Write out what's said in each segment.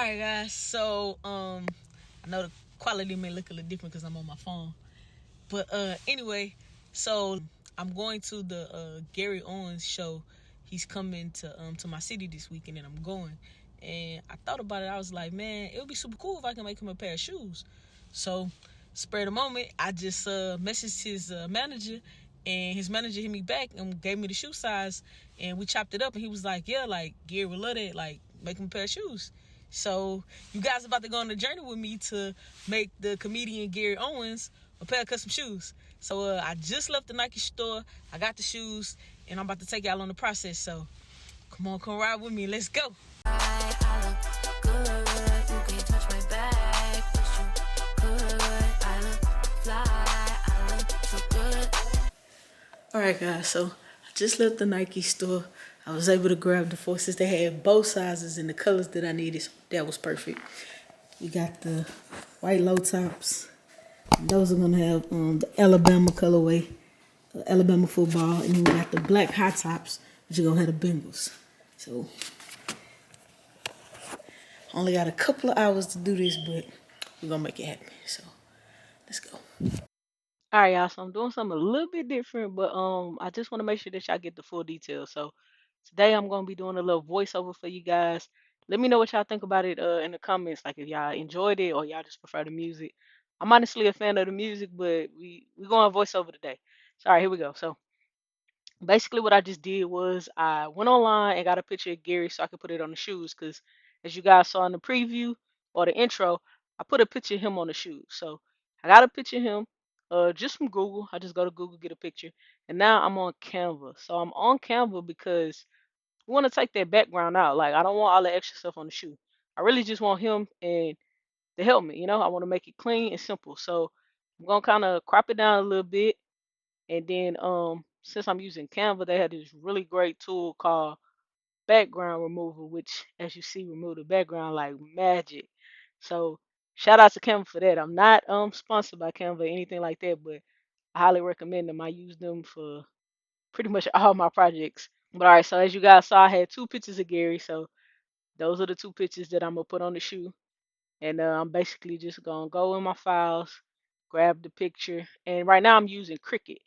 right, guys. So, I know the quality may look a little different because I'm on my phone, but anyway, so I'm going to the Gary Owens show. He's coming to my city this weekend, and I'm going. And I thought about it. I was like, man, it would be super cool if I can make him a pair of shoes. So, spur of the moment, I just messaged his manager, and his manager hit me back and gave me the shoe size, and we chopped it up. And he was like, yeah, like Gary would love that, like make him a pair of shoes. So you guys about to go on a journey with me to make the comedian Gary Owens a pair of custom shoes. So I just left the Nike store. I got the shoes, and I'm about to take y'all on the process. So come on, come ride with me. Let's go. All right, guys. So I just left the Nike store. I was able to grab the forces. They had both sizes and the colors that I needed. So that was perfect. We got the white low tops. Those are gonna have the Alabama colorway, Alabama football, and then we got the black high tops, which are gonna have the Bengals. So only got a couple of hours to do this, but we're gonna make it happen. So let's go. All right, y'all. So I'm doing something a little bit different, but I just want to make sure that y'all get the full details. So today I'm gonna be doing a little voiceover for you guys. Let me know what y'all think about it in the comments. Like if y'all enjoyed it or y'all just prefer the music. I'm honestly a fan of the music, but we going voiceover today. So all right, here we go. So basically what I just did was I went online and got a picture of Gary so I could put it on the shoes because as you guys saw in the preview or the intro, I put a picture of him on the shoes. So I got a picture of him just from Google. I just go to Google, get a picture, and now I'm on Canva. So I'm on Canva because we want to take that background out. Like I don't want all the extra stuff on the shoe. I really just want him and the helmet, I want to make it clean and simple. So I'm gonna kind of crop it down a little bit and then since I'm using Canva, they had this really great tool called background removal, which as you see remove the background like magic. So shout out to Canva for that. I'm not sponsored by Canva or anything like that, but I highly recommend them. I use them for pretty much all my projects. But all right, so as you guys saw, I had two pictures of Gary. So those are the two pictures that I'm gonna put on the shoe. And I'm basically just gonna go in my files, grab the picture, and right now I'm using Cricut.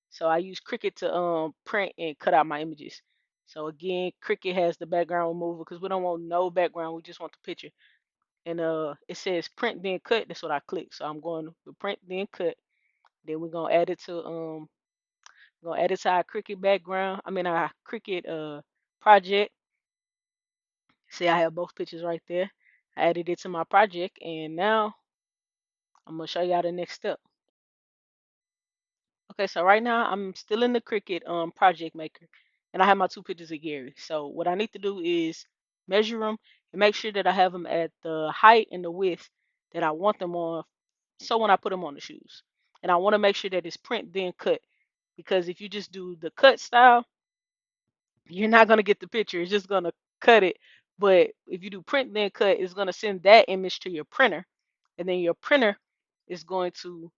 So I use Cricut to print and cut out my images. So again, Cricut has the background removal because we don't want no background, we just want the picture. And it says print then cut. That's what I click. So I'm going to print then cut. Then we're gonna add it to our Cricut background. I mean our Cricut project. See, I have both pictures right there. I added it to my project, and now I'm gonna show y'all the next step. Okay, so right now I'm still in the Cricut project maker, and I have my two pictures of Gary. So what I need to do is measure them and make sure that I have them at the height and the width that I want them on. So when I put them on the shoes, and I want to make sure that it's print then cut, because if you just do the cut style, you're not gonna get the picture. It's just gonna cut it. But if you do print then cut, it's gonna send that image to your printer, and then your printer is going to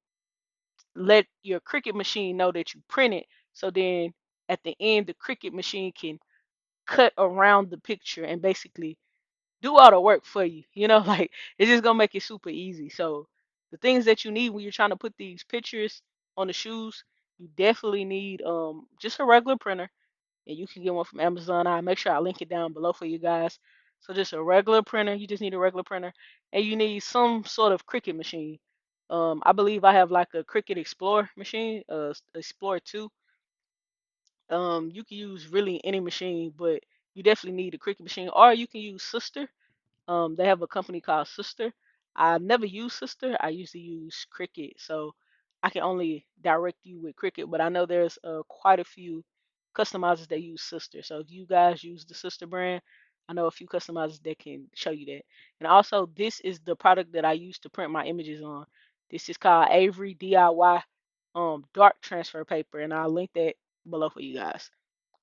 let your Cricut machine know that you printed. So then at the end, the Cricut machine can cut around the picture and basically do all the work for you. Like it's just gonna make it super easy. So the things that you need when you're trying to put these pictures on the shoes, you definitely need just a regular printer, and you can get one from Amazon. I'll make sure I link it down below for you guys. So just a regular printer. You just need a regular printer, and you need some sort of Cricut machine. I believe I have like a Cricut Explorer machine, Explorer 2. You can use really any machine, but you definitely need a Cricut machine, or you can use Sister. They have a company called Sister. I never use Sister. I usually use Cricut, so I can only direct you with Cricut. But I know there's quite a few customizers that use Sister. So if you guys use the Sister brand, I know a few customizers that can show you that. And also, this is the product that I use to print my images on. This is called Avery DIY dark transfer paper, and I'll link that below for you guys.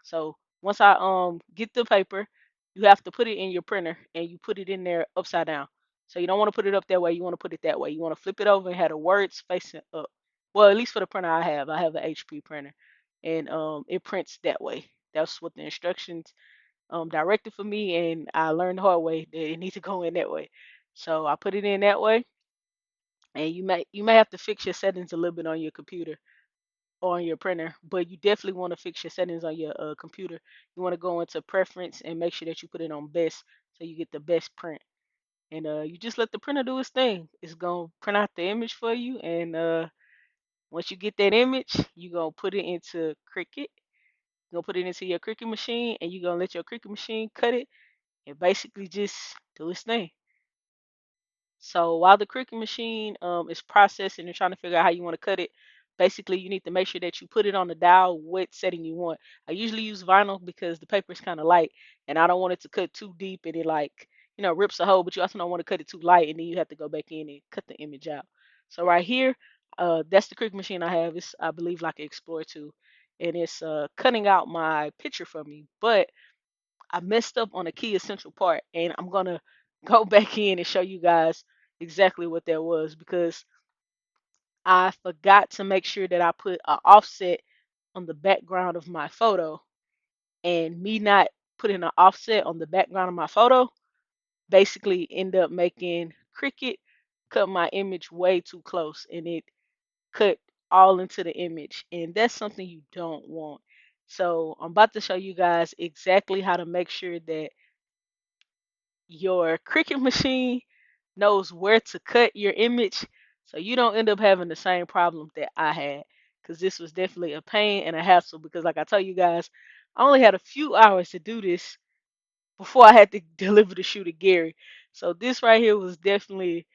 So once I get the paper, you have to put it in your printer and you put it in there upside down. So you don't want to put it up that way, you want to put it that way. You want to flip it over and have the words facing up. Well, at least for the printer I have an HP printer, and it prints that way. That's what the instructions directed for me, and I learned the hard way that it needs to go in that way. So I put it in that way, and you may have to fix your settings a little bit on your computer or on your printer, but you definitely want to fix your settings on your computer. You want to go into preference and make sure that you put it on best so you get the best print. And you just let the printer do its thing. It's gonna print out the image for you, and once you get that image, you're gonna put it into Cricut. You're gonna put it into your Cricut machine, and you're gonna let your Cricut machine cut it and basically just do its thing. So while the Cricut machine is processing and trying to figure out how you want to cut it, basically you need to make sure that you put it on the dial what setting you want. I usually use vinyl because the paper is kind of light, and I don't want it to cut too deep and it like rips a hole. But you also don't want to cut it too light, and then you have to go back in and cut the image out. So right here, that's the Cricut machine I have. It's, I believe, like an Explorer 2, and it's cutting out my picture for me. But I messed up on a key essential part, and I'm gonna go back in and show you guys exactly what that was, because I forgot to make sure that I put an offset on the background of my photo, and me not putting an offset on the background of my photo basically end up making Cricut cut my image way too close, and it cut all into the image, and that's something you don't want. So I'm about to show you guys exactly how to make sure that your Cricut machine knows where to cut your image so you don't end up having the same problem that I had. Because this was definitely a pain and a hassle. Because, like I told you guys, I only had a few hours to do this before I had to deliver the shoe to Gary. So, this right here was definitely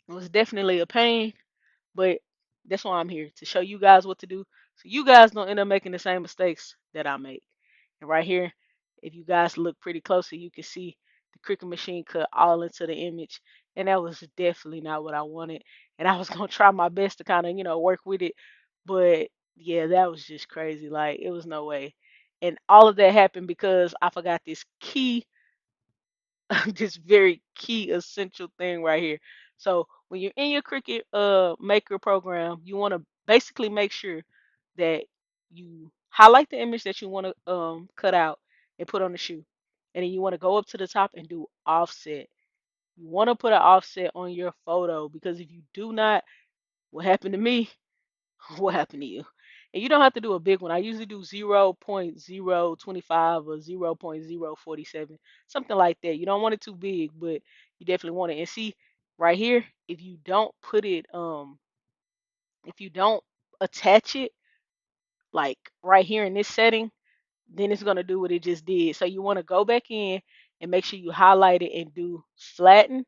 a pain. But that's why I'm here, to show you guys what to do so you guys don't end up making the same mistakes that I make. And right here, if you guys look pretty closely, you can see the Cricut machine cut all into the image. And that was definitely not what I wanted. And I was going to try my best to kind of, work with it. But yeah, that was just crazy. Like, it was no way. And all of that happened because I forgot this key this very key essential thing right here. So when you're in your Cricut Maker program, you want to basically make sure that you highlight the image that you want to cut out and put on the shoe. And then you want to go up to the top and do offset. You want to put an offset on your photo, because if you do not, what happened to me, what happened to you? And you don't have to do a big one. I usually do 0.025 or 0.047, something like that. You don't want it too big, but you definitely want it. And see, right here, if you don't attach it, like right here in this setting, then it's gonna do what it just did. So you want to go back in and make sure you highlight it and do flatten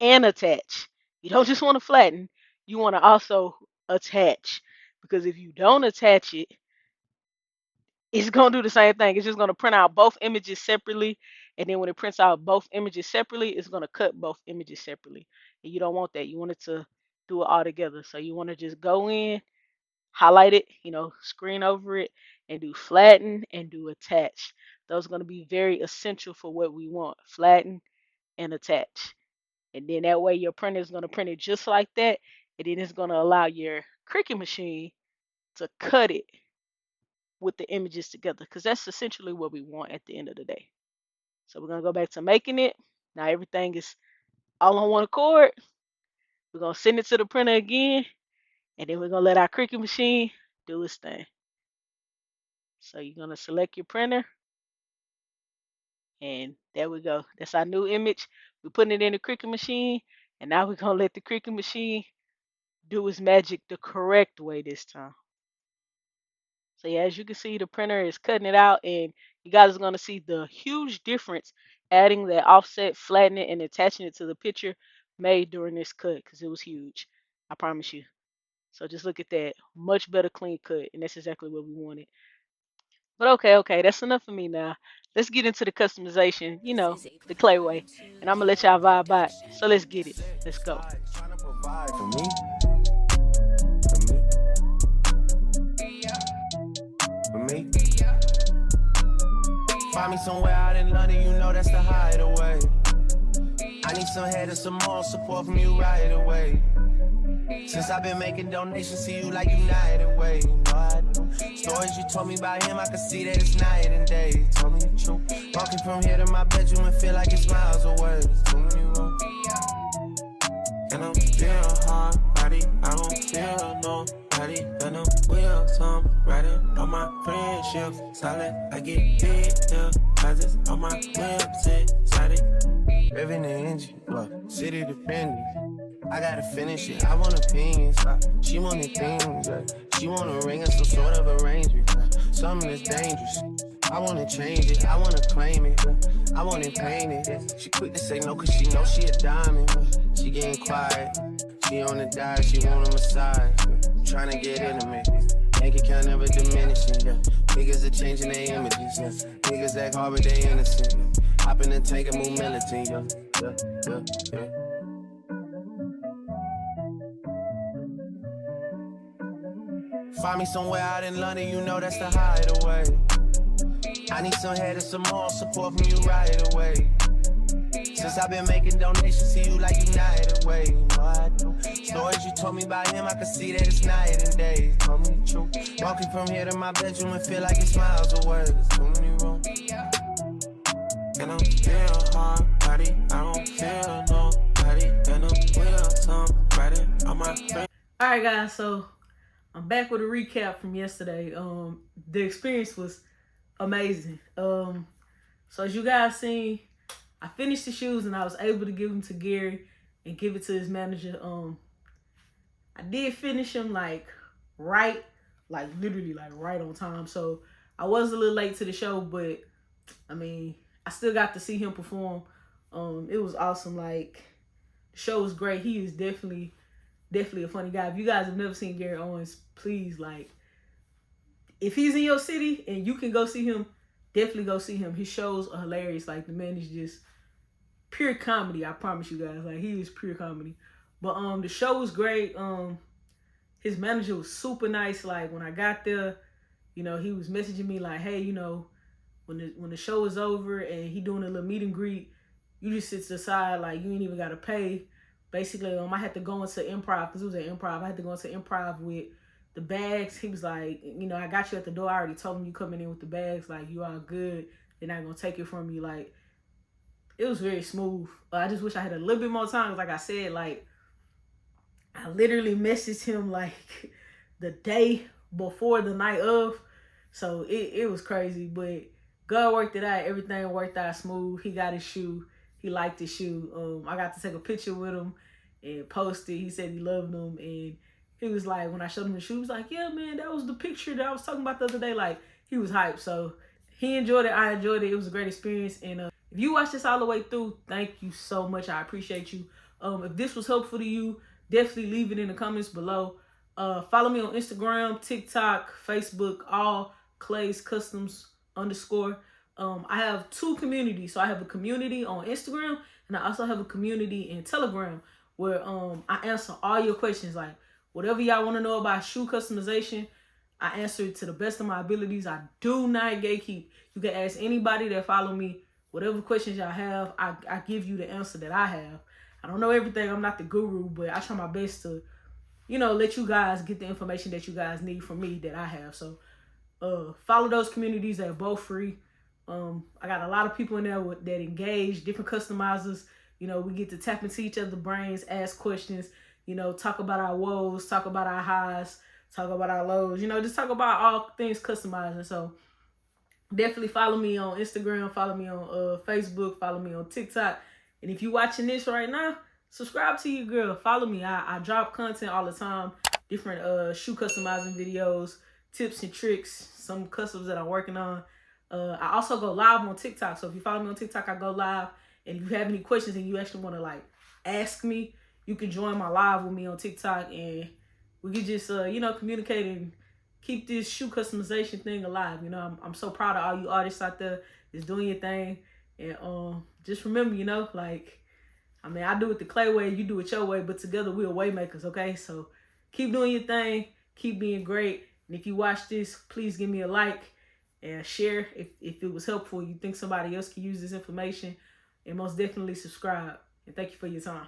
and attach. You don't just want to flatten, you want to also attach. Because if you don't attach it, it's going to do the same thing. It's just going to print out both images separately. And then when it prints out both images separately, it's going to cut both images separately. And you don't want that. You want it to do it all together. So you want to just go in, highlight it, screen over it, and do flatten and do attach. Those are going to be very essential for what we want: flatten and attach. And then that way your printer is going to print it just like that. And then it's going to allow your Cricut machine to cut it with the images together, because that's essentially what we want at the end of the day. So we're going to go back to making it. Now everything is all on one accord. We're going to send it to the printer again, and then we're going to let our Cricut machine do its thing. So you're going to select your printer, and there we go. That's our new image. We're putting it in the Cricut machine, and now we're going to let the Cricut machine do its magic the correct way this time. So yeah, as you can see, the printer is cutting it out, and you guys are going to see the huge difference adding that offset, flattening it, and attaching it to the picture made during this cut, because it was huge. I promise you. So just look at that. Much better clean cut, and that's exactly what we wanted. But okay, that's enough for me now. Let's get into the customization, the clay way. And I'm going to let y'all vibe by it. So let's get it. Let's go. Find me somewhere out in London, that's the hideaway. I need some head and some more support from you right away. Since I've been making donations to you like United Way, I do. Stories you told me about him, I could see that it's night and day. You told me the truth. Walking from here to my bedroom and feel like it's miles away. Too many roads. And I'm still hard body, I don't feel nobody. And I'm wheels, I'm riding on my friendships. Solid, I get big deposits on my website. Excited. Revving the engine, city dependent. I gotta finish it, I want opinions. She wanted things, she wanna ring us some sort of arrangement. Something that's dangerous. I wanna change it, I wanna claim it. I wanna paint it. She quick to say no cause she know she a diamond. She getting quiet, she on the diet, she want a massage. Trying to get intimate. Bank account never diminishing, Niggas are changing their images, Niggas act hard but they innocent, Hop in the tank and move militant, yeah. Find me somewhere out in London, you know that's the hideaway. I need some head and some more support from you right away. Since I've been making donations to you like United Way. You know I do. Stories you told me about him, I could see that it's night and day. You told me the truth. Walking from here to my bedroom and feel like it's miles away. There's too many rooms. And I'm still hard body, I don't feel nobody. And I'm wheels, I'm riding on my friend. Alright guys, so I'm back with a recap from yesterday. The experience was amazing. So as you guys seen, I finished the shoes and I was able to give them to Gary and give it to his manager. I did finish them literally right on time. So I was a little late to the show, but I mean, I still got to see him perform. It was awesome. The show was great. He is definitely a funny guy. If you guys have never seen Gary Owens, please, if he's in your city and you can go see him, definitely go see him. His shows are hilarious. The man is just pure comedy. I promise you guys. He is pure comedy. But the show was great. His manager was super nice. When I got there, he was messaging me hey, when the show is over and he doing a little meet and greet, you just sit to the side, you ain't even gotta pay. Basically, I had to go into improv because it was an improv. I had to go into improv with the bags. He was like, I got you at the door. I already told him you coming in with the bags. You all good. They're not gonna take it from you. It was very smooth. I just wish I had a little bit more time. Like I said, I literally messaged him the day before the night of. So it was crazy, but God worked it out. Everything worked out smooth. He got his shoe. He liked his shoe. I got to take a picture with him and post it. He said he loved them. And he was when I showed him the shoe, he was yeah, man, that was the picture that I was talking about the other day. He was hyped. So he enjoyed it. I enjoyed it. It was a great experience. And if you watched this all the way through, thank you so much. I appreciate you. If this was helpful to you, definitely leave it in the comments below. Follow me on Instagram, TikTok, Facebook, all Clay's Customs _. I have 2 communities. So I have a community on Instagram and I also have a community in Telegram where I answer all your questions. Whatever y'all want to know about shoe customization, I answer it to the best of my abilities. I do not gatekeep. You can ask anybody that follow me whatever questions y'all have. I give you the answer that I have. I don't know everything. I'm not the guru, but I try my best to, let you guys get the information that you guys need from me that I have. So follow those communities. They're both free. I got a lot of people in there that engage, different customizers. We get to tap into each other's brains, ask questions, talk about our woes, talk about our highs, talk about our lows, just talk about all things customizing. So definitely follow me on Instagram, follow me on Facebook, follow me on TikTok. And if you're watching this right now, subscribe to your girl. Follow me. I drop content all the time, different shoe customizing videos, tips and tricks, some customs that I'm working on. I also go live on TikTok. So if you follow me on TikTok, I go live. And if you have any questions and you actually want to ask me, you can join my live with me on TikTok and we can just communicate and keep this shoe customization thing alive. I'm so proud of all you artists out there that's doing your thing. And just remember, I do it the Clay way, you do it your way, but together we're way makers, okay? So keep doing your thing, keep being great. And if you watch this, please give me a like and share if it was helpful. You think somebody else can use this information, and most definitely subscribe. And thank you for your time.